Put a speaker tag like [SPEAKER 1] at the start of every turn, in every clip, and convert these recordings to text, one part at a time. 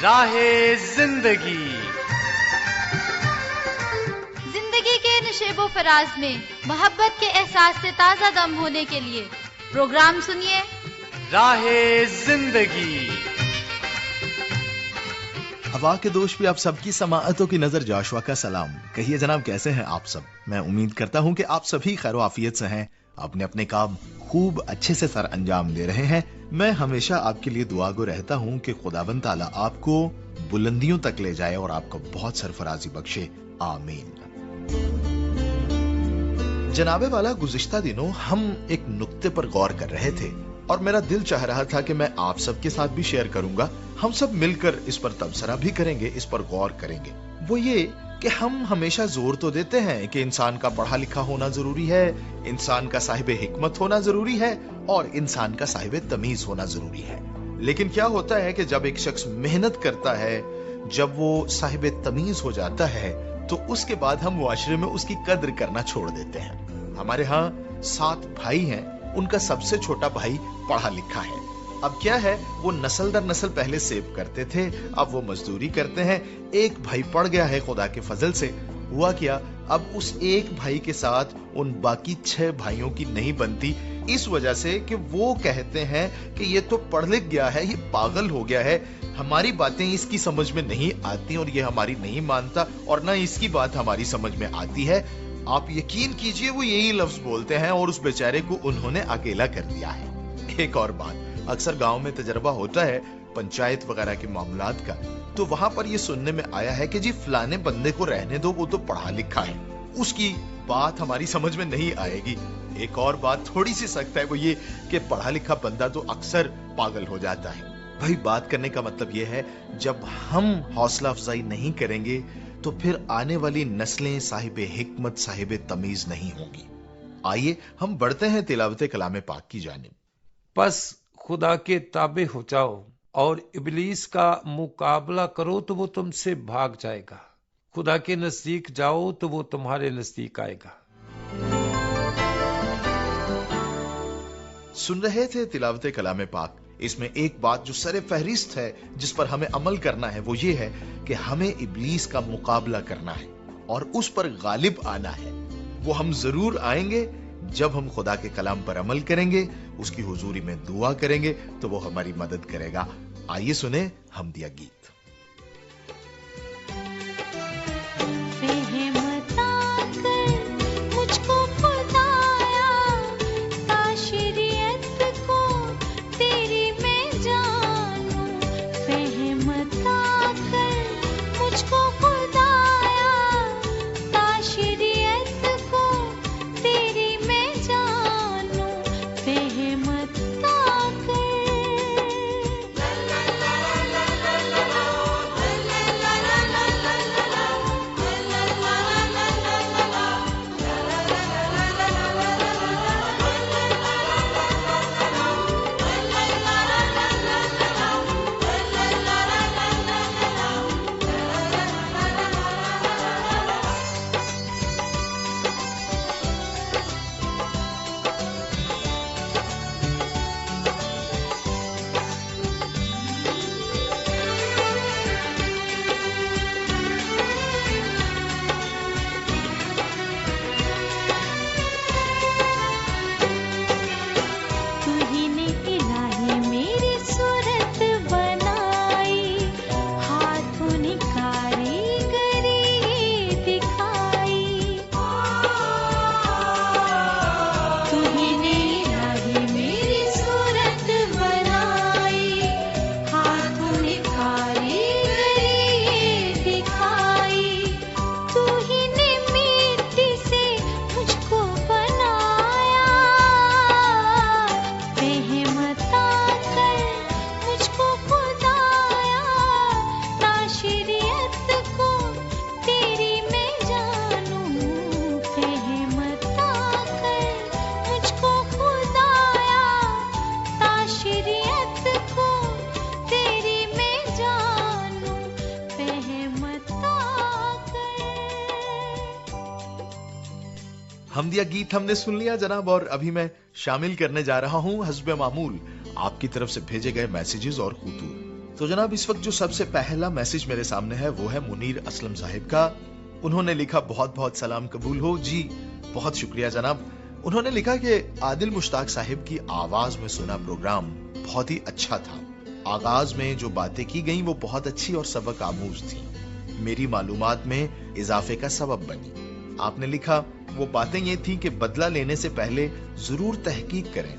[SPEAKER 1] راہ زندگی
[SPEAKER 2] کے نشیب و فراز میں محبت کے احساس سے تازہ دم ہونے کے لیے پروگرام سنیے
[SPEAKER 1] راہ زندگی۔
[SPEAKER 3] ہوا کے دوش پہ آپ سب کی سماعتوں کی نظر جاشوا کا سلام۔ کہیے جناب کیسے ہیں آپ سب؟ میں امید کرتا ہوں کہ آپ سبھی خیر و عافیت سے ہیں، اپنے اپنے کام خوب اچھے سے سر انجام دے رہے ہیں۔ میں ہمیشہ آپ کے لیے دعا گو رہتا ہوں کہ خداوند تعالیٰ آپ کو بلندیوں تک لے جائے اور آپ کو بہت سرفرازی بخشے، آمین۔ جناب والا، گزشتہ دنوں ہم ایک نقطے پر غور کر رہے تھے اور میرا دل چاہ رہا تھا کہ میں آپ سب کے ساتھ بھی شیئر کروں گا، ہم سب مل کر اس پر تبصرہ بھی کریں گے، اس پر غور کریں گے۔ وہ یہ کہ ہم ہمیشہ زور تو دیتے ہیں کہ انسان کا پڑھا لکھا ہونا ضروری ہے، انسان کا صاحب حکمت ہونا ضروری ہے اور انسان کا صاحب تمیز ہونا ضروری ہے، لیکن کیا ہوتا ہے کہ جب ایک شخص محنت کرتا ہے، جب وہ صاحب تمیز ہو جاتا ہے تو اس کے بعد ہم معاشرے میں اس کی قدر کرنا چھوڑ دیتے ہیں۔ ہمارے ہاں 7 بھائی ہیں، ان کا سب سے چھوٹا بھائی پڑھا لکھا ہے۔ اب کیا ہے، وہ نسل در نسل پہلے سیو کرتے تھے، اب وہ مزدوری کرتے ہیں۔ ایک بھائی پڑھ گیا ہے خدا کے فضل سے، ہوا کیا، اب اس ایک بھائی کے ساتھ ان باقی 6 بھائیوں کی نہیں بنتی، اس وجہ سے کہ وہ کہتے ہیں کہ یہ تو پڑھ لکھ گیا ہے، یہ پاگل ہو گیا ہے، ہماری باتیں اس کی سمجھ میں نہیں آتی اور یہ ہماری نہیں مانتا اور نہ اس کی بات ہماری سمجھ میں آتی ہے۔ آپ یقین کیجئے وہ یہی لفظ بولتے ہیں اور اس بیچارے کو انہوں نے اکیلا کر دیا ہے۔ ایک اور بات، اکثر گاؤں میں تجربہ ہوتا ہے پنچایت وغیرہ کے معاملات کا، تو وہاں پر یہ سننے میں آیا ہے کہ جی فلانے بندے کو رہنے دو، وہ تو پڑھا لکھا ہے، اس کی بات ہماری سمجھ میں نہیں آئے گی۔ ایک اور بات تھوڑی سی سخت ہے، وہ یہ کہ پڑھا لکھا بندہ تو اکثر پاگل ہو جاتا ہے۔ بھائی بات کرنے کا مطلب یہ ہے، جب ہم حوصلہ افزائی نہیں کریں گے تو پھر آنے والی نسلیں صاحب حکمت صاحب تمیز نہیں ہوں گی۔ آئیے ہم بڑھتے ہیں تلاوت کلام پاک کی جانب۔
[SPEAKER 4] پس خدا کے تابع ہو جاؤ اور ابلیس کا مقابلہ کرو تو وہ تم سے بھاگ جائے گا، خدا کے نزدیک جاؤ تو وہ تمہارے نزدیک آئے گا۔
[SPEAKER 3] سن رہے تھے تلاوت کلام پاک۔ اس میں ایک بات جو سر فہرست ہے، جس پر ہمیں عمل کرنا ہے، وہ یہ ہے کہ ہمیں ابلیس کا مقابلہ کرنا ہے اور اس پر غالب آنا ہے۔ وہ ہم ضرور آئیں گے جب ہم خدا کے کلام پر عمل کریں گے، اس کی حضوری میں دعا کریں گے تو وہ ہماری مدد کرے گا۔ آئیے سنیں حمدیہ گیت۔ حمدیہ گیت ہم نے سن لیا جناب، اور ابھی میں شامل کرنے جا رہا ہوں حسب معمول آپ کی طرف سے بھیجے گئے میسیجز اور خطوط۔ तो जनाब इस वक्त जो सबसे पहला मैसेज मेरे सामने है वो है मुनीर असलम साहिब का। उन्होंने लिखा, बहुत बहुत सलाम कबूल हो जी। बहुत शुक्रिया जनाब। उन्होंने लिखा कि आदिल मुश्ताक साहिब की आवाज में सुना प्रोग्राम बहुत ही अच्छा था। आगाज में जो बातें की गईं वो बहुत अच्छी और सबक आमूज थी, मेरी मालूमात में इजाफे का सबब बनी। आपने लिखा, वो बातें ये थी कि बदला लेने से पहले जरूर तहकीक करें।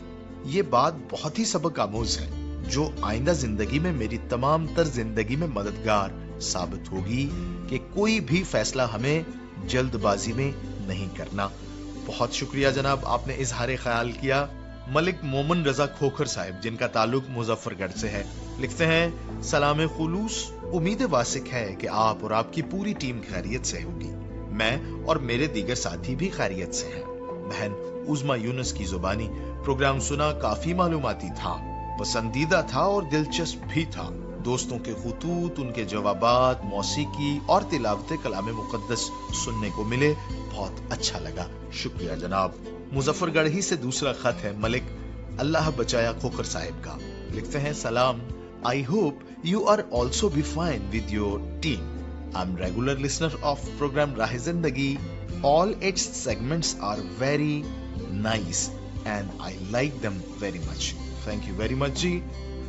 [SPEAKER 3] ये बात बहुत ही सबक आमूज है जो आइंदा जिंदगी में मेरी तमाम तर जिंदगी में मददगार साबित होगी कि कोई भी फैसला हमें जल्दबाजी में नहीं करना। बहुत शुक्रिया जनाब, आपने इजहार ख्याल किया। मलिक मोमन रजा खोखर साहब, जिनका ताल्लुक मुजफ्फरगढ़ से है, लिखते हैं, सलाम खुलूस। उम्मीद वासिक है कि आप और आपकी पूरी टीम खैरियत से होगी। मैं और मेरे दीगर साथी भी खैरियत से हैं। बहन उज़मा यूनुस की जुबानी प्रोग्राम सुना, काफी मालूमाती था, पसंदीदा था और दिलचस्प भी था। दोस्तों के खुतूत, उनके जवाबात, मौसीकी और तिलावत कलाम मुकद्दस सुनने को मिले, बहुत अच्छा लगा। शुक्रिया जनाब। मुजफ्फरगढ़ ही से दूसरा खत है मलिक अल्लाह बचाया खोखर साहिब का, लिखते हैं, सलाम। I hope you are also be fine with your team. I'm regular listener of program Rahe Zindagi. All its segments are very nice and I like them very much. Thank you very much जी।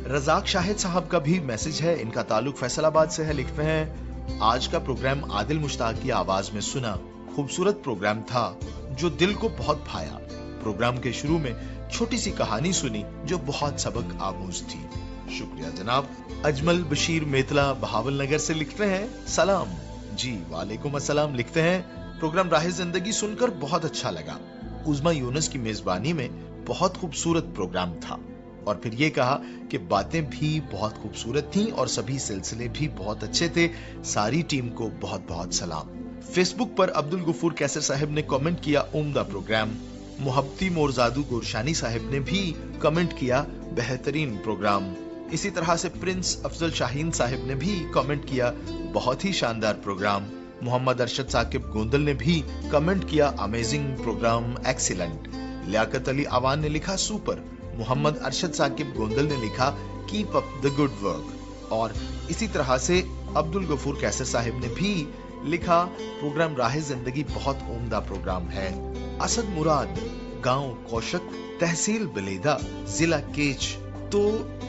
[SPEAKER 3] रजाक शाहिद साहब का भी message है, इनका ताल्लुक फैसलाबाद से है, लिखते हैं, आज का प्रोग्राम आदिल मुश्ताक की आवाज में सुना, खूबसूरत प्रोग्राम था जो दिल को बहुत भाया। प्रोग्राम के शुरू में छोटी सी कहानी सुनी जो बहुत सबक आमूज थी। शुक्रिया जनाब। अजमल बशीर मेतला बहावल नगर से लिखते हैं, सलाम जी। वालेकुम अस्सलाम। लिखते हैं, प्रोग्राम राहे जिंदगी सुनकर बहुत अच्छा लगा। उज़मा यूनुस की मेजबानी में बहुत खूबसूरत प्रोग्राम था। और फिर ये कहा कि बातें भी बहुत खूबसूरत थीं और सभी सिलसिले भी बहुत अच्छे थे। सारी टीम को बहुत बहुत सलाम। फेसबुक पर अब्दुल गफूर कैसर साहब ने कमेंट किया, उम्दा प्रोग्राम। मुहब्बती मोरजादू गोरशानी साहब ने भी कमेंट किया, बेहतरीन प्रोग्राम। इसी तरह से प्रिंस अफजल शाहीन साहब ने भी कमेंट किया, बहुत ही शानदार प्रोग्राम। मोहम्मद अरशद साकिब गोंदल ने भी कमेंट किया, amazing programme, excellent. Liaquat Ali Awan ने लिखा, सुपर। मोहम्मद अरशद साकिब गोंदल ने लिखा, keep up the good work. और इसी तरह से अब्दुल गफूर कैसर साहब ने भी लिखा, प्रोग्राम राहे जिंदगी बहुत उम्दा प्रोग्राम है। असद मुराद, गांव कौशक, तहसील बलेदा, जिला केच, तो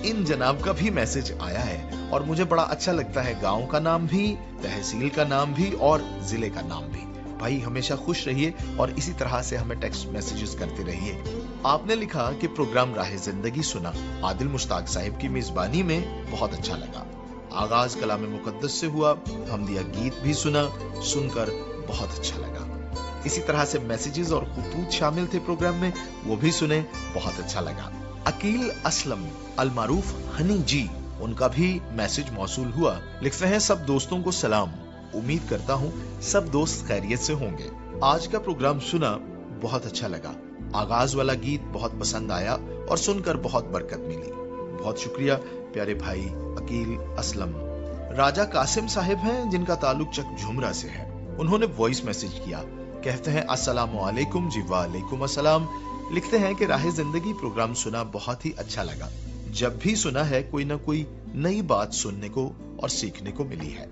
[SPEAKER 3] इन जनाब का भी मैसेज आया है और मुझे बड़ा अच्छा लगता है। गांव का नाम भी, तहसील का नाम भी और जिले का नाम भी। भाई हमेशा खुश रहिए और इसी तरह से हमें टेक्स्ट मैसेजेस करते रहिए। आपने लिखा कि प्रोग्राम राहे जिंदगी सुना, आदिल मुश्ताक साहिब की मेजबानी में बहुत अच्छा लगा। आगाज कलाम मुकद्दस से हुआ, हमदिया गीत भी सुना, सुनकर बहुत अच्छा लगा। इसी तरह से मैसेजेस और खुतूत शामिल थे प्रोग्राम में, वो भी सुने, बहुत अच्छा लगा। अकील असलम अलमारूफ हनी जी, उनका भी मैसेज मौसूल हुआ, लिखते हैं, सब दोस्तों को सलाम। उम्मीद करता हूँ सब दोस्त खैरियत से होंगे। आज का प्रोग्राम सुना, बहुत अच्छा लगा। आगाज वाला गीत बहुत पसंद आया और सुनकर बहुत बरकत मिली। बहुत शुक्रिया प्यारे भाई अकील असलम। राजा कासिम साहिब हैं, जिनका ताल्लुक चक झुमरा से है। उन्होंने वॉइस मैसेज किया, कहते हैं, अस्सलाम वालेकुम जी। वालेकुम अस्सलाम। लिखते हैं कि राहे जिंदगी प्रोग्राम सुना, बहुत ही अच्छा लगा। जब भी सुना है कोई ना कोई नई बात सुनने को और सीखने को मिली है।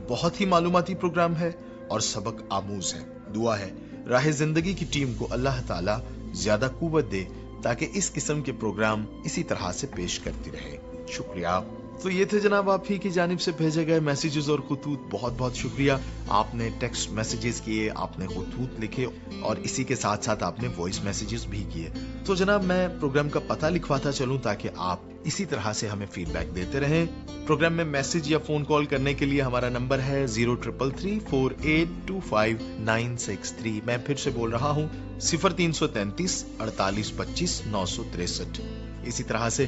[SPEAKER 3] बहुत ही मालूमाती प्रोग्राम है और सबक आमूज है। दुआ है राहे जिंदगी की टीम को अल्लाह ताला ज्यादा कुव्वत दे ताकि इस किस्म के प्रोग्राम इसी तरह से पेश करती रहे। शुक्रिया। तो ये थे जनाब आप ही की जानिब से भेजे गए मैसेजेस और खुतूत। बहुत बहुत शुक्रिया। आपने टेक्स्ट मैसेजेस किए, आपने खुतूत लिखे और इसी के साथ साथ आपने वॉइस मैसेजेस भी किए। तो जनाब मैं प्रोग्राम का पता लिखवाता चलूं ताकि आप इसी तरह से हमें फीडबैक देते रहें। प्रोग्राम में मैसेज या फोन कॉल करने के लिए हमारा नंबर है 0333482593। मैं फिर से बोल रहा हूँ 0333 48 25 963। इसी तरह से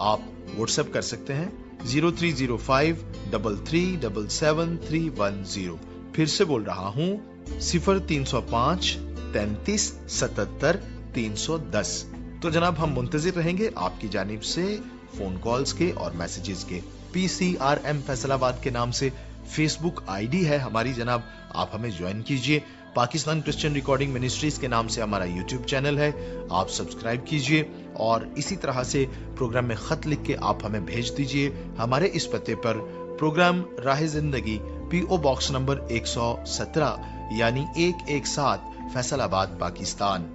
[SPEAKER 3] आप व्हाट्सएप कर सकते हैं 030533773710। फिर से बोल रहा हूँ 0305 33 77 310। तो जनाब हम मुंतजिर रहेंगे आपकी जानिब से फोन कॉल्स के और मैसेजेस के। PCRM फैसलाबाद के नाम से फेसबुक आईडी है हमारी जनाब, आप हमें ज्वाइन कीजिए। पाकिस्तान क्रिश्चियन रिकॉर्डिंग मिनिस्ट्रीज के नाम से हमारा यूट्यूब चैनल है, आप सब्सक्राइब कीजिए और इसी तरह से प्रोग्राम में खत लिख के आप हमें भेज दीजिए हमारे इस पते पर। प्रोग्राम राह जिंदगी, PO बॉक्स नंबर 117 यानी 117 फैसलाबाद, पाकिस्तान।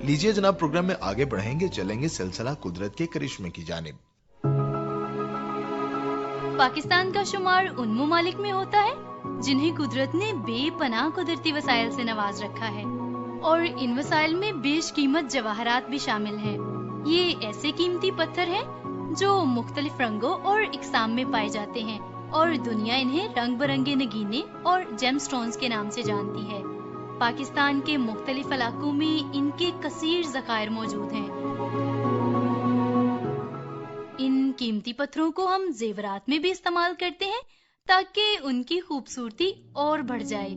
[SPEAKER 3] लीजिए जनाब, प्रोग्राम में आगे बढ़ेंगे, चलेंगे सिलसिला कुदरत के करिश्मे की जानिब।
[SPEAKER 2] पाकिस्तान का शुमार उन ममालिक में होता है जिन्हें कुदरत ने बेपनाह कुदरती वसाइल से नवाज रखा है, और इन वसाइल में बेशकीमत जवाहरात भी शामिल हैं। ये ऐसे कीमती पत्थर हैं जो मुख्तलिफ रंगों और इकसाम में पाए जाते हैं, और दुनिया इन्हें रंग बिरंगे नगीने और जेमस्टोन्स के नाम से जानती है। पाकिस्तान के मुख्तलिफ इलाकों में इनके कसीर ज़खायर मौजूद हैं। इन कीमती पत्थरों को हम जेवरात में भी इस्तेमाल करते हैं ताकि उनकी खूबसूरती और बढ़ जाए।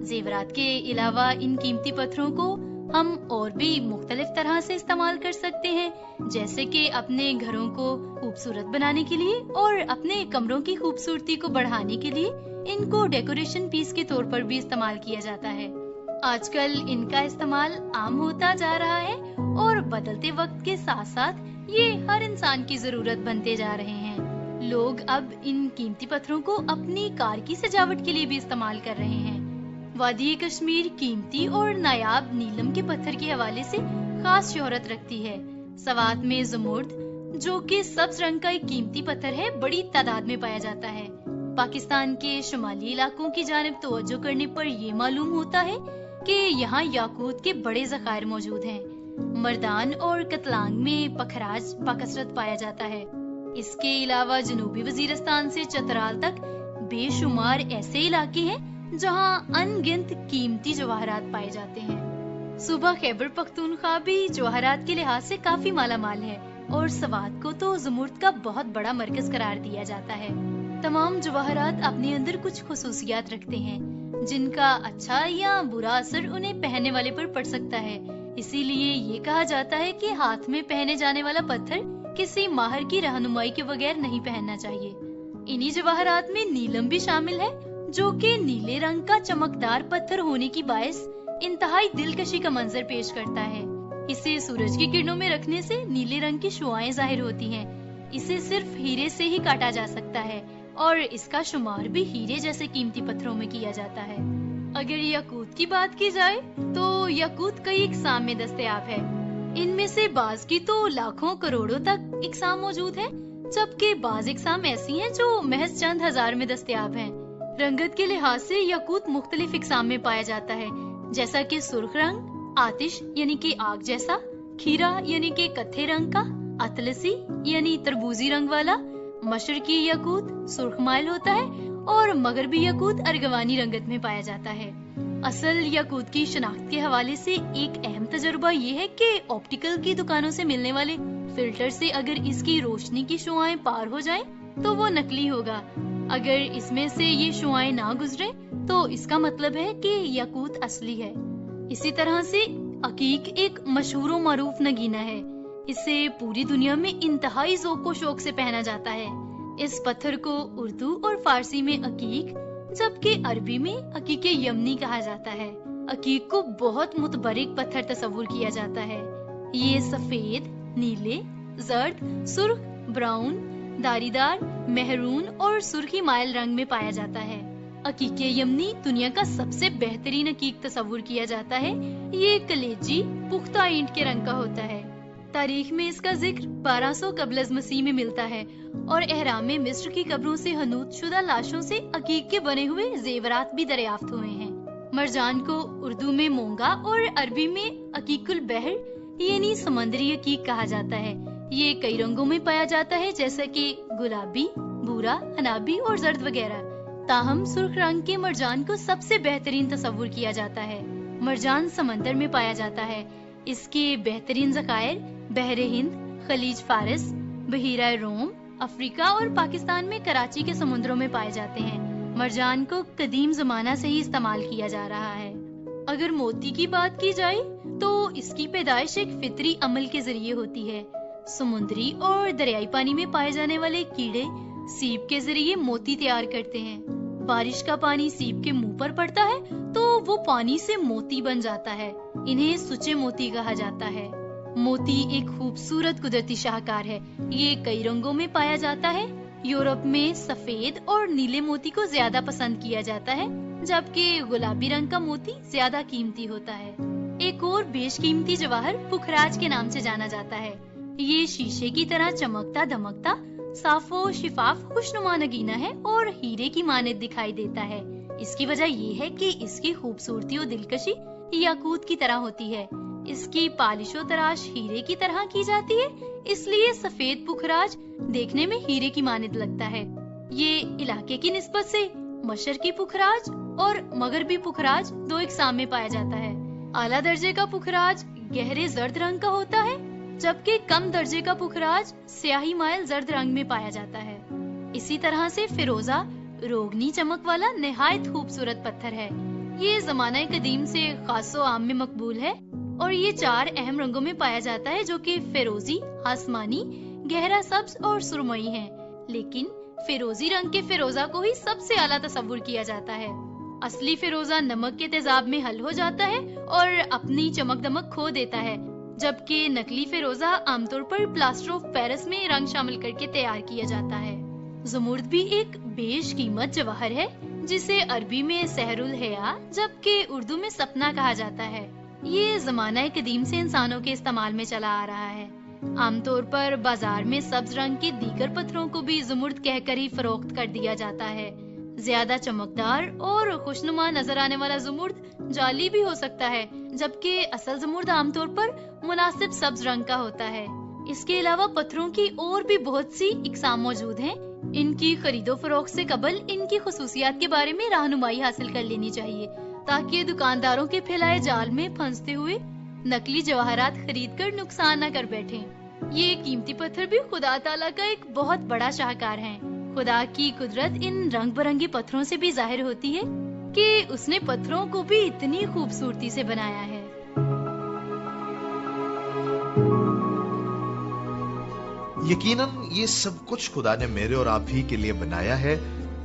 [SPEAKER 2] जेवरात के अलावा इन कीमती पत्थरों को हम और भी मुख्तलिफ तरह से इस्तेमाल कर सकते हैं, जैसे कि अपने घरों को खूबसूरत बनाने के लिए और अपने कमरों की खूबसूरती को बढ़ाने के लिए इनको डेकोरेशन पीस के तौर पर भी इस्तेमाल किया जाता है। आजकल इनका इस्तेमाल आम होता जा रहा है और बदलते वक्त के साथ साथ ये हर इंसान की जरूरत बनते जा रहे हैं। लोग अब इन कीमती पत्थरों को अपनी कार की सजावट के लिए भी इस्तेमाल कर रहे हैं। वादी कश्मीर कीमती और नायाब नीलम के पत्थर के हवाले से खास शोहरत रखती है। सवात में ज़मुर्द, जो कि सब्ज रंग का एक कीमती पत्थर है, बड़ी तादाद में पाया जाता है। पाकिस्तान के शुमाली इलाकों की जानिब तवज्जो करने पर ये मालूम होता है कि यहाँ याकूत के बड़े ज़खायर मौजूद हैं। मर्दान और कतलांग में पखराज बाकसरत पाया जाता है। इसके अलावा जनूबी वजीरिस्तान से चतराल तक बेशुमार ऐसे इलाके हैं जहाँ अनगिनत कीमती जवाहरात पाए जाते हैं। सूबा खैबर पख्तूनख्वा भी जवाहरात के लिहाज से काफी मालामाल है और सवात को तो ज़मुर्द का बहुत बड़ा मरकज करार दिया जाता है। तमाम जवाहरात अपने अंदर कुछ खुसूसियात रखते हैं जिनका अच्छा या बुरा असर उन्हें पहनने वाले पर पड़ सकता है। इसीलिए ये कहा जाता है कि हाथ में पहने जाने वाला पत्थर किसी माहिर की रहनुमाई के बगैर नहीं पहनना चाहिए। इन्हीं जवाहरात में नीलम भी शामिल है, जो कि नीले रंग का चमकदार पत्थर होने की बायस इंतहाई दिलकशी का मंजर पेश करता है। इसे सूरज की किरणों में रखने से नीले रंग की शुआएं जाहिर होती हैं। इसे सिर्फ हीरे से ही काटा जा सकता है और इसका शुमार भी हीरे जैसे कीमती पत्थरों में किया जाता है। अगर याकूत की बात की जाए तो याकूत कई इकसाम में दस्तयाब है। इनमें से बाज की तो लाखों करोड़ों तक इकसाम मौजूद है, जबकि बाज इकसाम ऐसी हैं जो महज चंद हजार में दस्तयाब हैं। रंगत के लिहाज से याकूत मुख्तलिफ इकसाम में पाया जाता है, जैसा कि सुर्ख रंग, आतिश यानी कि आग जैसा, खीरा यानी कि कत्थे रंग का, अतलसी यानी तरबूजी रंग वाला, मशरकी याकूत सुर्ख माइल होता है और मगरबी याकूत अर्गवानी रंगत में पाया जाता है। असल याकूत की शनाख्त के हवाले से एक अहम तजुर्बा ये है कि ऑप्टिकल की दुकानों से मिलने वाले फिल्टर से अगर इसकी रोशनी की शुआएं पार हो जाएं तो वो नकली होगा। अगर इसमें से ये शुआएं ना गुजरे तो इसका मतलब है कि याकूत असली है। इसी तरह से अकीक एक मशहूर और मारूफ नगीना है। इसे पूरी दुनिया में इंतहाई ज़ौक़ शौक से पहना जाता है। इस पत्थर को उर्दू और फारसी में अकीक, जबकि अरबी में अकीक यमनी कहा जाता है। अकीक को बहुत मुतबरिक पत्थर तस्वुर किया जाता है। ये सफेद, नीले, जर्द, सुर्ख, ब्राउन, दारीदार, मेहरून और सुर्खी माइल रंग में पाया जाता है। अकीक यमनी दुनिया का सबसे बेहतरीन अकीक तस्वुर किया जाता है। ये कलेजी पुख्ता ईंट के रंग का होता है। तारीख में इसका जिक्र 1200 कबल मसीह में मिलता है और एहराम में मिस्र की कब्रों से हनूत शुदा लाशों से अकीक के बने हुए जेवरात भी दरियाफ्त हुए हैं। मरजान को उर्दू में मोंगा और अरबी में अकीकुल बहर यानी समंदरी अकीक कहा जाता है। ये कई रंगों में पाया जाता है, जैसा कि गुलाबी, भूरा, हनाबी और जर्द वगैरह। ताहम सुर्ख रंग के मरजान को सबसे बेहतरीन तस्वुर किया जाता है। मरजान समंदर में पाया जाता है। इसके बेहतरीन ज़खायर बहरे हिंद, खलीज फारस, बहीरा रोम, अफ्रीका और पाकिस्तान में कराची के समुद्रों में पाए जाते हैं। मरजान को कदीम जमाना से ही इस्तेमाल किया जा रहा है। अगर मोती की बात की जाए तो इसकी पैदाइश एक फितरी अमल के जरिए होती है। समुद्री और दरियाई पानी में पाए जाने वाले कीड़े सीप के जरिए मोती तैयार करते हैं। बारिश का पानी सीप के मुंह पर पड़ता है तो वो पानी से मोती बन जाता है। इन्हें सुचे मोती कहा जाता है। मोती एक खूबसूरत कुदरती शाहकार है। ये कई रंगों में पाया जाता है। यूरोप में सफेद और नीले मोती को ज्यादा पसंद किया जाता है, जबकि गुलाबी रंग का मोती ज्यादा कीमती होता है। एक और बेशकीमती जवाहर पुखराज के नाम से जाना जाता है। ये शीशे की तरह चमकता दमकता, साफो शिफाफ खुशनुमा नगीना है और हीरे की मानद दिखाई देता है। इसकी वजह ये है कि इसकी खूबसूरती और दिलकशी याकूत की तरह होती है। इसकी पालिशो तराश हीरे की तरह की जाती है, इसलिए सफेद पुखराज देखने में हीरे की मानद लगता है। ये इलाके की निस्बत से मशरकी पुखराज और मगरबी पुखराज दो इकसाम में पाया जाता है। आला दर्जे का पुखराज गहरे जर्द रंग का होता है, जबकि कम दर्जे का पुखराज स्याही माइल जर्द रंग में पाया जाता है। इसी तरह से फिरोजा रोगनी चमक वाला निहायत खूबसूरत पत्थर है। ये जमाना कदीम से खासो आम में मकबूल है और ये 4 अहम रंगों में पाया जाता है, जो कि फिरोजी, आसमानी, गहरा सब्ज और सुरमई है। लेकिन फिरोजी रंग के फिरोजा को ही सबसे आला तस्वुर किया जाता है। असली फिरोजा नमक के तेजाब में हल हो जाता है और अपनी चमक दमक खो देता है, जबकि नकली फिरोजा आमतौर पर प्लास्टर ऑफ पेरिस में रंग शामिल करके तैयार किया जाता है। ज़मुर्द भी एक बेशकीमत जवाहर है, जिसे अरबी में सहरुल हया जबकि उर्दू में सपना कहा जाता है। ये जमाना कदीम से इंसानों के इस्तेमाल में चला आ रहा है। आमतौर पर बाजार में सब्ज रंग के दीगर पत्थरों को भी ज़मुर्द कहकर ही फरोख्त कर दिया जाता है। ज्यादा चमकदार और खुशनुमा नजर आने वाला ज़मुर्द जाली भी हो सकता है, जबकि असल ज़मुर्द आमतौर पर मुनासिब सब्ज रंग का होता है। इसके अलावा पत्थरों की और भी बहुत सी इकसाम मौजूद हैं। इनकी खरीदो फरोख्त से कबल इनकी खुसूसियात के बारे में रहनुमाई हासिल कर लेनी चाहिए, ताकि दुकानदारों के फैलाए जाल में फंसते हुए नकली जवाहरात खरीद कर नुकसान न कर बैठें। ये कीमती पत्थर भी खुदा ताला का एक बहुत बड़ा शाहकार है। खुदा की कुदरत इन रंग बिरंगे पत्थरों से भी जाहिर होती है कि उसने पत्थरों को भी इतनी खूबसूरती से बनाया है।
[SPEAKER 3] यकीनन ये सब कुछ खुदा ने मेरे और आप ही के लिए बनाया है।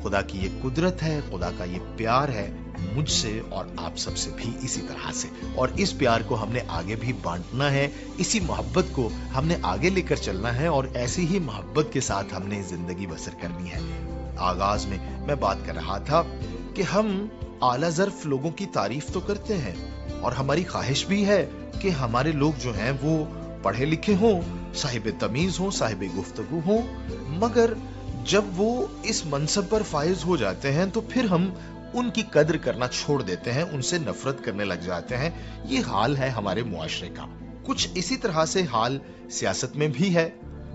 [SPEAKER 3] खुदा की ये कुदरत है, खुदा का ये प्यार है मुझसे और आप सबसे भी इसी तरह से। और इस प्यार को हमने आगे भी बांटना है, इसी मोहब्बत को हमने आगे लेकर चलना है और ऐसी ही मोहब्बत के साथ हमने जिंदगी बसर करनी है। आगाज में मैं बात कर रहा था कि हम आला ज़र्फ लोगों की तारीफ तो करते हैं और हमारी ख्वाहिश भी है कि हमारे लोग जो हैं वो पढ़े लिखे हों, साहिब तमीज हों, साहिब गुफ्तगू हों, मगर जब वो इस मनसब पर फायज हो जाते हैं तो फिर हम उनकी कद्र करना छोड़ देते हैं, उनसे नफरत करने लग जाते हैं। ये हाल है हमारे मुआशरे का। कुछ इसी तरह से हाल सियासत में भी है।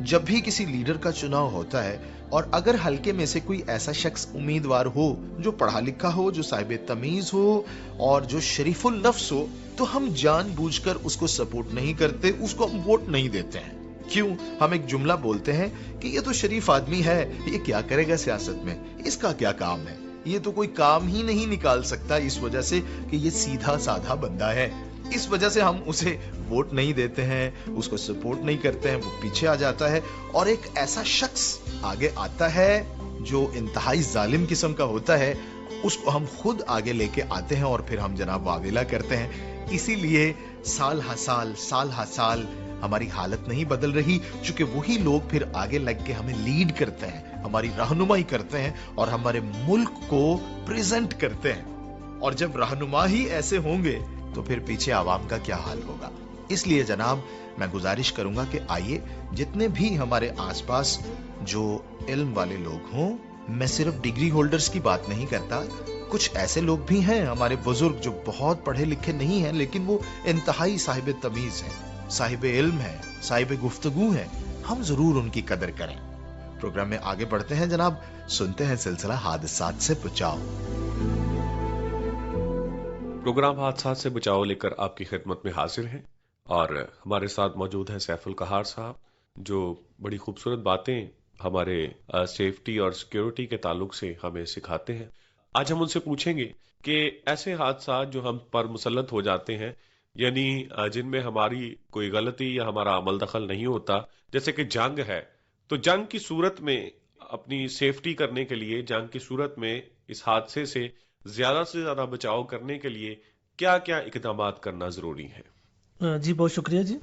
[SPEAKER 3] जब भी किसी लीडर का चुनाव होता है और अगर हल्के में से कोई ऐसा शख्स उम्मीदवार हो जो पढ़ा लिखा हो, जो साहिब तमीज हो और जो शरीफुल नफ्स हो, तो हम जानबूझकर उसको सपोर्ट नहीं करते, उसको हम वोट नहीं देते हैं। क्यों? हम एक जुमला बोलते हैं कि ये तो शरीफ आदमी है, ये क्या करेगा सियासत में, इसका क्या काम है, ये तो कोई काम ही नहीं निकाल सकता इस वजह से कि ये सीधा साधा बंदा है। इस वजह से हम उसे वोट नहीं देते हैं, उसको सपोर्ट नहीं करते हैं, वो पीछे आ जाता है और एक ऐसा शख्स आगे आता है जो इंतहाई जालिम किस्म का होता है, उसको हम खुद आगे लेके आते हैं और फिर हम जनाब वावेला करते हैं। इसीलिए साल हा साल हमारी हालत नहीं बदल रही, क्योंकि वही लोग फिर आगे लग के हमें लीड करते हैं, हमारी रहनुमाई करते हैं और हमारे मुल्क को प्रेजेंट करते हैं। और जब रहनुमा ही ऐसे होंगे तो फिर पीछे आवाम का क्या हाल होगा। इसलिए जनाब मैं गुजारिश करूंगा कि आइए जितने भी हमारे आसपास जो इल्म वाले लोग हों, मैं सिर्फ डिग्री होल्डर्स की बात नहीं करता, कुछ ऐसे लोग भी हैं हमारे बुजुर्ग जो बहुत पढ़े लिखे नहीं हैं लेकिन वो इंतहाई साहिब तमीज हैं, साहिब इल्म है, साहिब गुफ्तगू है, हम जरूर उनकी कदर करें। प्रोग्राम में आगे बढ़ते हैं जनाब, सुनते हैं सिलसिला हादसात से बचाओ।
[SPEAKER 5] प्रोग्राम हादसात से बचाओ लेकर आपकी खिदमत में हाजिर हैं और हमारे साथ मौजूद हैं सैफुल कहार साहब, जो बड़ी खूबसूरत बातें हमारे सेफ्टी और सिक्योरिटी के ताल्लुक से हमें सिखाते हैं। आज हम उनसे पूछेंगे कि ऐसे हादसात जो हम पर मुसल्लत हो जाते हैं, यानी जिनमें हमारी कोई गलती या हमारा अमल दखल नहीं होता, जैसे कि जंग है, तो जंग की सूरत में अपनी सेफ्टी करने के लिए, जंग की सूरत में اس حادثے سے زیادہ بچاؤ کرنے کے لیے کیا کیا اقدامات کرنا ضروری ہے؟
[SPEAKER 6] جی بہت شکریہ جی.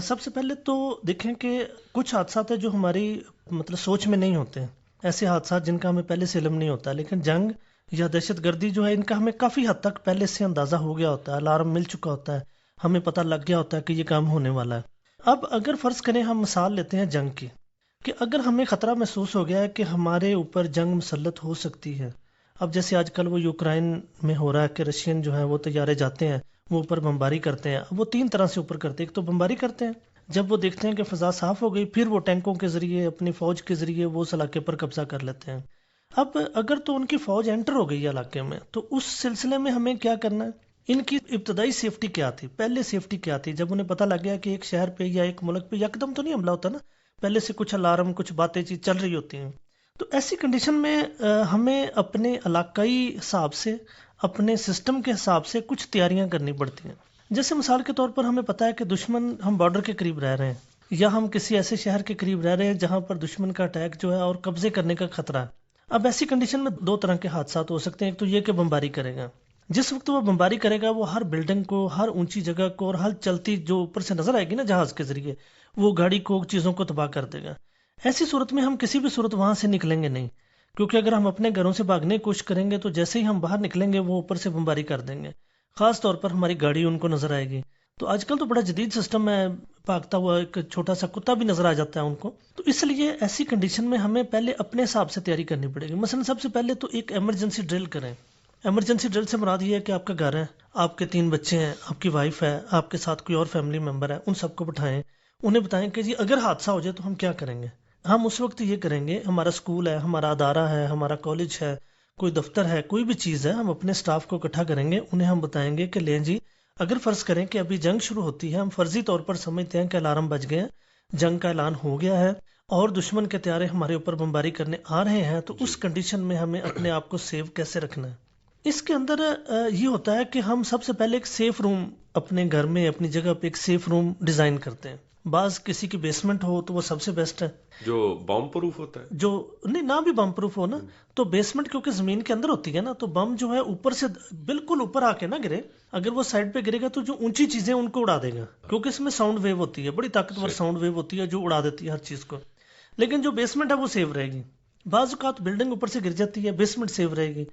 [SPEAKER 6] سب سے پہلے تو دیکھیں کہ کچھ حادثات ہیں جو ہماری سوچ میں نہیں ہوتے ہیں، ایسے حادثات جن کا ہمیں پہلے سے علم نہیں ہوتا، لیکن جنگ یا دہشت گردی جو ہے ان کا ہمیں کافی حد تک پہلے سے اندازہ ہو گیا ہوتا ہے، الارم مل چکا ہوتا ہے، ہمیں پتہ لگ گیا ہوتا ہے کہ یہ کام ہونے والا ہے. اب اگر فرض کریں ہم مثال لیتے ہیں جنگ کی، کہ اگر ہمیں خطرہ محسوس ہو گیا ہے کہ ہمارے اوپر جنگ مسلط ہو سکتی ہے. اب جیسے آج کل وہ یوکرائن میں ہو رہا ہے کہ رشین جو ہے وہ طیارے جاتے ہیں، وہ اوپر بمباری کرتے ہیں. وہ 3 طرح سے اوپر کرتے ہیں. ایک تو بمباری کرتے ہیں، جب وہ دیکھتے ہیں کہ فضا صاف ہو گئی، پھر وہ ٹینکوں کے ذریعے اپنی فوج کے ذریعے وہ اس علاقے پر قبضہ کر لیتے ہیں. اب اگر تو ان کی فوج انٹر ہو گئی علاقے میں، تو اس سلسلے میں ہمیں کیا کرنا ہے؟ ان کی ابتدائی سیفٹی کیا تھی؟ پہلے سیفٹی کیا تھی؟ جب انہیں پتہ لگ گیا کہ ایک شہر پہ یا ایک ملک پہ یکدم تو نہیں حملہ ہوتا نا، پہلے سے کچھ الارم، کچھ باتیں چیز چل رہی ہوتی ہیں. تو ایسی کنڈیشن میں ہمیں اپنے علاقائی حساب سے، اپنے سسٹم کے حساب سے کچھ تیاریاں کرنی پڑتی ہیں. جیسے مثال کے طور پر ہمیں پتہ ہے کہ دشمن، ہم بارڈر کے قریب رہ رہے ہیں یا ہم کسی ایسے شہر کے قریب رہ رہے ہیں جہاں پر دشمن کا اٹیک جو ہے اور قبضے کرنے کا خطرہ ہے. اب ایسی کنڈیشن میں 2 طرح کے حادثات ہو سکتے ہیں. ایک تو یہ کہ بمباری کرے گا. جس وقت وہ بمباری کرے گا وہ ہر بلڈنگ کو، ہر اونچی جگہ کو اور ہر چلتی جو اوپر سے نظر آئے گی نا جہاز کے ذریعے، وہ گاڑی کو، چیزوں کو تباہ کر دے گا. ایسی صورت میں ہم کسی بھی صورت وہاں سے نکلیں گے نہیں، کیونکہ اگر ہم اپنے گھروں سے بھاگنے کی کوشش کریں گے تو جیسے ہی ہم باہر نکلیں گے وہ اوپر سے بمباری کر دیں گے. خاص طور پر ہماری گاڑی ان کو نظر آئے گی. تو آج کل تو بڑا جدید سسٹم ہے، بھاگتا ہوا ایک چھوٹا سا کتا بھی نظر آ جاتا ہے ان کو. تو اس لیے ایسی کنڈیشن میں ہمیں پہلے اپنے حساب سے تیاری کرنی پڑے گی. مثلا سب سے پہلے تو ایک ایمرجنسی ڈرل کریں. ایمرجنسی ڈرل سے مراد یہ ہے کہ آپ کا گھر ہے، آپ کے 3 بچے ہیں، آپ کی وائف ہے، آپ کے ساتھ کوئی اور فیملی ممبر ہے، ان سب کو بٹھائیں، انہیں بتائیں کہ جی اگر حادثہ ہو جائے تو ہم کیا کریں گے. ہم اس وقت یہ کریں گے، ہمارا اسکول ہے، ہمارا ادارہ ہے، ہمارا کالج ہے، کوئی دفتر ہے، کوئی بھی چیز ہے، ہم اپنے سٹاف کو اکٹھا کریں گے. انہیں ہم بتائیں گے کہ لیں جی اگر فرض کریں کہ ابھی جنگ شروع ہوتی ہے، ہم فرضی طور پر سمجھتے ہیں کہ الارم بج گئے ہیں، جنگ کا اعلان ہو گیا ہے اور دشمن کے طیارے ہمارے اوپر بمباری کرنے آ رہے ہیں، تو اس کنڈیشن میں ہمیں اپنے آپ کو سیو کیسے رکھنا ہے. اس کے اندر یہ ہوتا ہے کہ ہم سب سے پہلے ایک سیف روم اپنے گھر میں، اپنی جگہ پہ ایک سیف روم ڈیزائن کرتے ہیں. بعض کسی کی بیسمنٹ ہو تو وہ سب سے بیسٹ ہے،
[SPEAKER 5] جو بم پروف ہوتا ہے.
[SPEAKER 6] جو نہیں نہ بھی بم پروف ہو نا، تو بیسمنٹ کیونکہ زمین کے اندر ہوتی ہے نا، تو بم جو ہے اوپر سے بالکل اوپر آ کے نہ گرے. اگر وہ سائڈ پہ گرے گا تو جو اونچی چیزیں ان کو اڑا دے گا، کیونکہ اس میں ساؤنڈ ویو ہوتی ہے، بڑی طاقتور ساؤنڈ ویو ہوتی ہے جو اڑا دیتی ہے ہر چیز کو. لیکن جو بیسمنٹ ہے وہ سیو رہے گی. بعض اوقات بلڈنگ اوپر سے گر جاتی ہے، بیسمنٹ سیو رہے گی.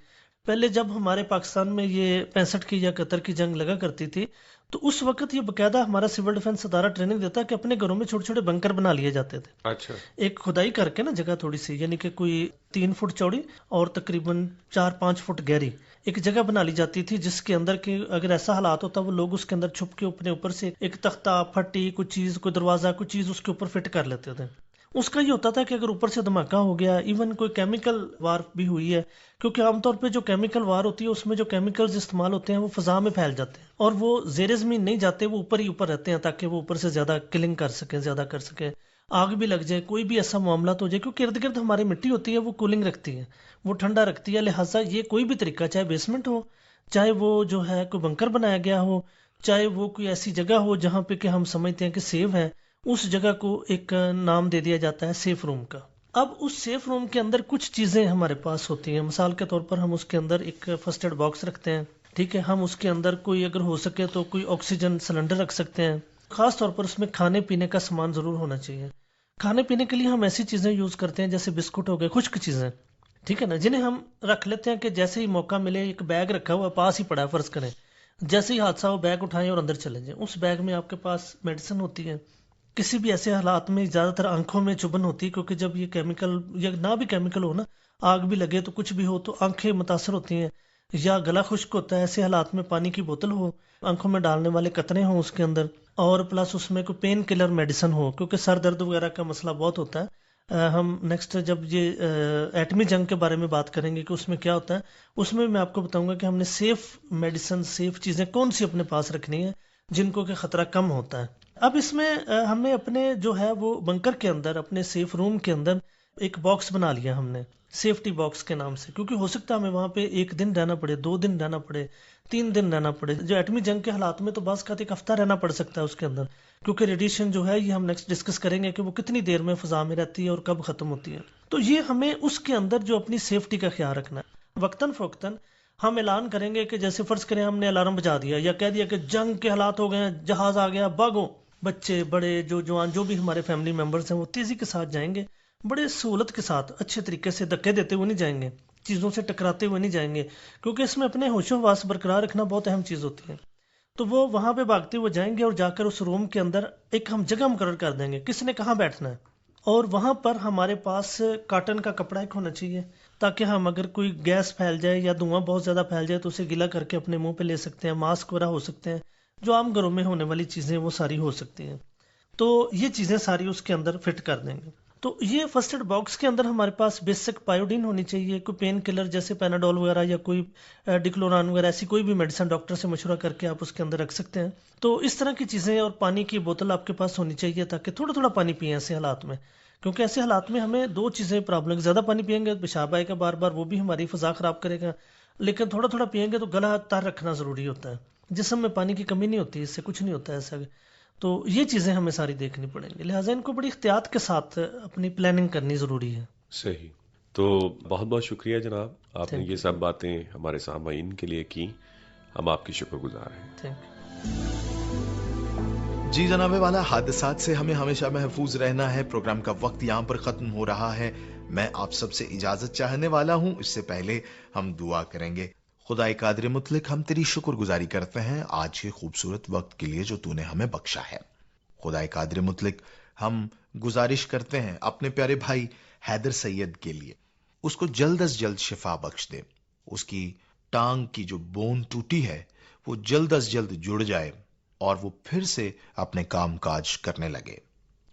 [SPEAKER 6] پہلے جب ہمارے پاکستان میں یہ 65 کی یا 71 کی جنگ لگا کرتی تھی، تو اس وقت یہ باقاعدہ ہمارا سول ڈیفنس ادارہ ٹریننگ دیتا کہ اپنے گھروں میں چھوٹے چھوٹے بنکر بنا لیے جاتے تھے.
[SPEAKER 5] اچھا.
[SPEAKER 6] ایک کھدائی کر کے نا جگہ تھوڑی سی، یعنی کہ کوئی 3 فٹ چوڑی اور تقریباً 4-5 فٹ گہری ایک جگہ بنا لی جاتی تھی، جس کے اندر کہ اگر ایسا حالات ہوتا وہ لوگ اس کے اندر چھپ کے اپنے اوپر سے ایک تختہ، پھٹی، کوئی چیز، کوئی دروازہ، کوئی چیز اس کے اوپر فٹ کر لیتے تھے. اس کا یہ ہوتا تھا کہ اگر اوپر سے دھماکہ ہو گیا، ایون کوئی کیمیکل وار بھی ہوئی ہے، کیونکہ عام طور پہ جو کیمیکل وار ہوتی ہے اس میں جو کیمیکلز استعمال ہوتے ہیں وہ فضا میں پھیل جاتے ہیں اور وہ زیر زمین نہیں جاتے، وہ اوپر ہی اوپر رہتے ہیں تاکہ وہ اوپر سے زیادہ کلنگ کر سکیں، زیادہ کر سکیں. آگ بھی لگ جائے، کوئی بھی ایسا معاملات ہو جائے، کیونکہ ارد گرد ہماری مٹی ہوتی ہے، وہ کولنگ رکھتی ہے، وہ ٹھنڈا رکھتی ہے. لہٰذا یہ کوئی بھی طریقہ، چاہے بیسمنٹ ہو، چاہے وہ جو ہے کوئی بنکر بنایا گیا ہو، چاہے وہ کوئی ایسی جگہ ہو جہاں پہ کہ ہم سمجھتے ہیں کہ سیو ہے، اس جگہ کو ایک نام دے دیا جاتا ہے سیف روم کا. اب اس سیف روم کے اندر کچھ چیزیں ہمارے پاس ہوتی ہیں. مثال کے طور پر ہم اس کے اندر ایک فرسٹ ایڈ باکس رکھتے ہیں، ٹھیک ہے. ہم اس کے اندر کوئی اگر ہو سکے تو کوئی آکسیجن سلنڈر رکھ سکتے ہیں. خاص طور پر اس میں کھانے پینے کا سامان ضرور ہونا چاہیے. کھانے پینے کے لیے ہم ایسی چیزیں یوز کرتے ہیں جیسے بسکٹ ہو گئے، خشک چیزیں، ٹھیک ہے نا، جنہیں ہم رکھ لیتے ہیں کہ جیسے ہی موقع ملے. ایک بیگ رکھا ہوا پاس ہی پڑا ہے، فرض کریں جیسے ہی حادثہ ہو بیگ اٹھائیں اور اندر چلے جائیں. اس بیگ میں آپ کے پاس میڈیسن ہوتی ہے. کسی بھی ایسے حالات میں زیادہ تر آنکھوں میں چبھن ہوتی ہے، کیونکہ جب یہ کیمیکل یا نہ بھی کیمیکل ہو نا، آگ بھی لگے تو کچھ بھی ہو تو آنکھیں متاثر ہوتی ہیں، یا گلا خشک ہوتا ہے. ایسے حالات میں پانی کی بوتل ہو، آنکھوں میں ڈالنے والے قطرے ہوں اس کے اندر، اور پلس اس میں کوئی پین کلر میڈیسن ہو، کیونکہ سر درد وغیرہ کا مسئلہ بہت ہوتا ہے. ہم نیکسٹ جب یہ ایٹمی جنگ کے بارے میں بات کریں گے کہ اس میں کیا ہوتا ہے، اس میں میں آپ کو بتاؤں گا کہ ہم نے سیف میڈیسن، سیف چیزیں کون سی اپنے پاس رکھنی ہیں جن کو کہ خطرہ کم ہوتا ہے. اب اس میں ہمیں اپنے جو ہے وہ بنکر کے اندر، اپنے سیف روم کے اندر ایک باکس بنا لیا ہم نے، سیفٹی باکس کے نام سے، کیونکہ ہو سکتا ہے ہمیں وہاں پہ 1 دن رہنا پڑے، 2 دن رہنا پڑے، 3 دن رہنا پڑے. جو ایٹمی جنگ کے حالات میں تو بعض کا 1 ہفتہ رہنا پڑ سکتا ہے اس کے اندر، کیونکہ ریڈیشن جو ہے یہ ہم نیکسٹ ڈسکس کریں گے کہ وہ کتنی دیر میں فضا میں رہتی ہے اور کب ختم ہوتی ہے. تو یہ ہمیں اس کے اندر جو اپنی سیفٹی کا خیال رکھنا ہے. وقتاً فوقتاً ہم اعلان کریں گے کہ جیسے فرض کریں ہم نے الارم بجا دیا یا کہہ دیا کہ جنگ کے حالات ہو گئے ہیں، جہاز آ گیا، بھاگو، بچے بڑے جو جوان جو بھی ہمارے فیملی ممبرز ہیں وہ تیزی کے ساتھ جائیں گے، بڑے سہولت کے ساتھ اچھے طریقے سے دھکے دیتے ہوئے نہیں جائیں گے، چیزوں سے ٹکراتے ہوئے نہیں جائیں گے، کیونکہ اس میں اپنے ہوش و حواس برقرار رکھنا بہت اہم چیز ہوتی ہے. تو وہ وہاں پہ بھاگتے ہوئے جائیں گے اور جا کر اس روم کے اندر ایک ہم جگہ مقرر کر دیں گے کس نے کہاں بیٹھنا ہے، اور وہاں پر ہمارے پاس کاٹن کا کپڑا ایک ہونا چاہیے تاکہ ہم اگر کوئی گیس پھیل جائے یا دھواں بہت زیادہ پھیل جائے تو اسے گیلا کر کے اپنے منہ پہ لے سکتے ہیں. ماسک وغیرہ ہو سکتے ہیں، جو عام گھروں میں ہونے والی چیزیں وہ ساری ہو سکتی ہیں. تو یہ چیزیں ساری اس کے اندر فٹ کر دیں گے. تو یہ فرسٹ ایڈ باکس کے اندر ہمارے پاس بیسک پائیوڈین ہونی چاہیے، کوئی پین کلر جیسے پیناڈول وغیرہ یا کوئی ڈکلوران وغیرہ ایسی کوئی بھی میڈیسن ڈاکٹر سے مشورہ کر کے آپ اس کے اندر رکھ سکتے ہیں. تو اس طرح کی چیزیں اور پانی کی بوتل آپ کے پاس ہونی چاہیے تاکہ تھوڑا تھوڑا پانی پئیں ایسے حالات میں، کیونکہ ایسے حالات میں ہمیں دو چیزیں پرابلم، زیادہ پانی پئیں گے پیشاب آئے گا بار بار، وہ بھی ہماری فضا خراب کرے گا، لیکن تھوڑا تھوڑا پئیں گے تو گلا تر رکھنا ضروری ہوتا ہے. جسم میں پانی کی کمی نہیں ہوتی، اس سے کچھ نہیں ہوتا ایسا. تو یہ چیزیں ہمیں ساری دیکھنی پڑیں گی، لہٰذا ان کو بڑی احتیاط کے ساتھ اپنی پلاننگ کرنی ضروری ہے.
[SPEAKER 5] صحیح. تو بہت بہت شکریہ جناب، آپ نے یہ سب باتیں ہمارے سامعین کے لیے کی، ہم آپ کی شکر گزار ہیں.
[SPEAKER 6] Thank you.
[SPEAKER 3] جی جناب والا، حادثات سے ہمیں ہمیشہ محفوظ رہنا ہے. پروگرام کا وقت یہاں پر ختم ہو رہا ہے. میں آپ سب سے اجازت چاہنے والا ہوں. اس سے پہلے ہم دعا کریں گے. خدائے قادر مطلق، ہم تیری شکر گزاری کرتے ہیں آج کے خوبصورت وقت کے لیے جو تو نے ہمیں بخشا ہے. خدائے قادر مطلق، ہم گزارش کرتے ہیں اپنے پیارے بھائی حیدر سید کے لیے، اس کو جلد از جلد شفا بخش دے. اس کی ٹانگ کی جو بون ٹوٹی ہے وہ جلد از جلد جڑ جائے اور وہ پھر سے اپنے کام کاج کرنے لگے.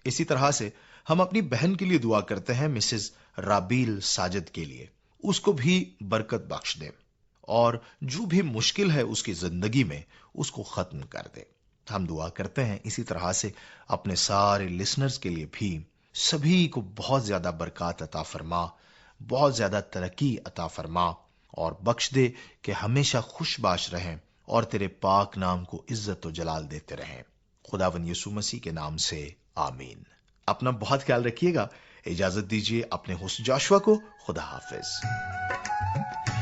[SPEAKER 3] اسی طرح سے ہم اپنی بہن کے لیے دعا کرتے ہیں مسز رابیل ساجد کے لیے، اس کو بھی برکت بخش دے اور جو بھی مشکل ہے اس کی زندگی میں اس کو ختم کر دے. ہم دعا کرتے ہیں اسی طرح سے اپنے سارے لسنرز کے لیے بھی، سبھی کو بہت زیادہ برکات عطا فرما، بہت زیادہ ترقی عطا فرما اور بخش دے کہ ہمیشہ خوش باش رہیں اور تیرے پاک نام کو عزت و جلال دیتے رہیں. خداوند یسوع مسیح کے نام سے آمین. اپنا بہت خیال رکھیے گا. اجازت دیجیے اپنے ہوسٹ جاشوا کو. خدا حافظ.